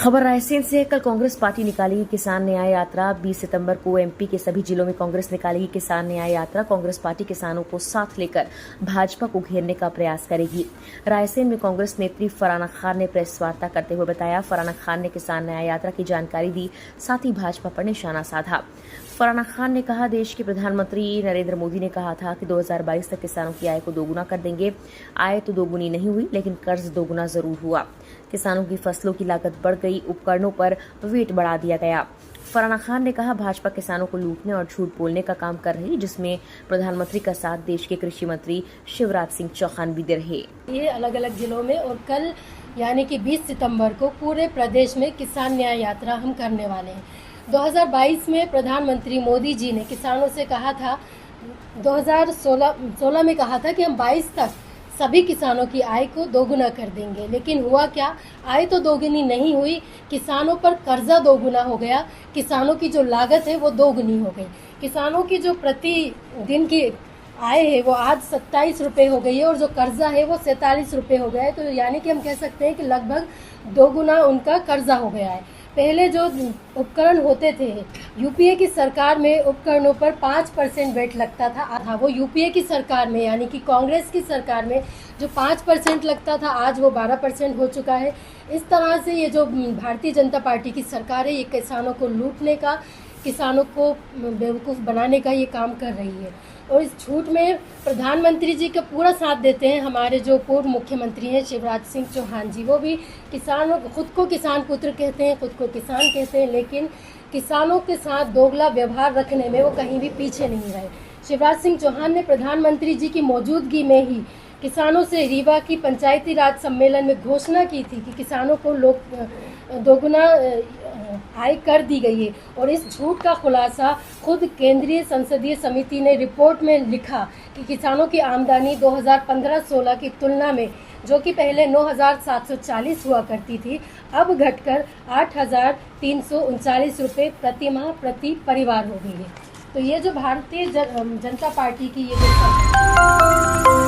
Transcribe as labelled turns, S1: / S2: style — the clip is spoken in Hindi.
S1: खबर रायसेन से। कल कांग्रेस पार्टी निकालेगी किसान न्याय यात्रा। 20 सितंबर को एमपी के सभी जिलों में कांग्रेस निकालेगी किसान न्याय यात्रा। कांग्रेस पार्टी किसानों को साथ लेकर भाजपा को घेरने का प्रयास करेगी। रायसेन में कांग्रेस नेत्री फरहाना खान ने प्रेस वार्ता करते हुए बताया। फरहाना खान ने किसान न्याय यात्रा की जानकारी दी, साथ ही भाजपा पर निशाना साधा। फरहाना खान ने कहा, देश के प्रधानमंत्री नरेंद्र मोदी ने कहा था कि 2022 तक किसानों की आय को दोगुना कर देंगे। आय तो दोगुनी नहीं हुई, लेकिन कर्ज दोगुना जरूर हुआ। किसानों की फसलों की लागत बढ़ गई, उपकरणों पर वेट बढ़ा दिया गया। फरहाना खान ने कहा, भाजपा किसानों को लूटने और झूठ बोलने का काम कर रही है, जिसमें प्रधानमंत्री का साथ देश के कृषि मंत्री शिवराज सिंह चौहान भी दे रहे।
S2: ये अलग अलग जिलों में और कल यानी कि 20 सितंबर को पूरे प्रदेश में किसान न्याय यात्रा हम करने वाले हैं। 2022 में प्रधानमंत्री मोदी जी ने किसानों से कहा था, 2016 में कहा था कि हम 22 तक सभी किसानों की आय को दोगुना कर देंगे, लेकिन हुआ क्या? आय तो दोगुनी नहीं हुई, किसानों पर कर्जा दोगुना हो गया। किसानों की जो लागत है वो दोगुनी हो गई। किसानों की जो प्रति दिन की आय है वो आज 27 रुपये हो गई है और जो कर्जा है वो 47 रुपये हो गया है। तो यानी कि हम कह सकते हैं कि लगभग दोगुना उनका कर्जा हो गया है। पहले जो उपकरण होते थे, यूपीए की सरकार में उपकरणों पर 5% वेट लगता था। वो यूपीए की सरकार में यानी कि कांग्रेस की सरकार में जो 5% लगता था, आज वो 12% हो चुका है। इस तरह से ये जो भारतीय जनता पार्टी की सरकार है, ये किसानों को लूटने का, किसानों को बेवकूफ़ बनाने का ये काम कर रही है। और इस झूठ में प्रधानमंत्री जी का पूरा साथ देते हैं हमारे जो पूर्व मुख्यमंत्री हैं शिवराज सिंह चौहान जी। वो भी किसानों को, खुद को किसान पुत्र कहते हैं, खुद को किसान कहते हैं, लेकिन किसानों के साथ दोगला व्यवहार रखने में वो कहीं भी पीछे नहीं रहे। शिवराज सिंह चौहान ने प्रधानमंत्री जी की मौजूदगी में ही किसानों से रीवा की पंचायती राज सम्मेलन में घोषणा की थी कि किसानों को दोगुना आय कर दी गई है। और इस झूठ का खुलासा खुद केंद्रीय संसदीय समिति ने रिपोर्ट में लिखा कि किसानों की आमदनी 2015-16 की तुलना में, जो कि पहले 9,740 हुआ करती थी, अब घटकर 8,339 रुपये प्रति माह प्रति परिवार हो गई है। तो ये जो भारतीय जनता पार्टी की ये जो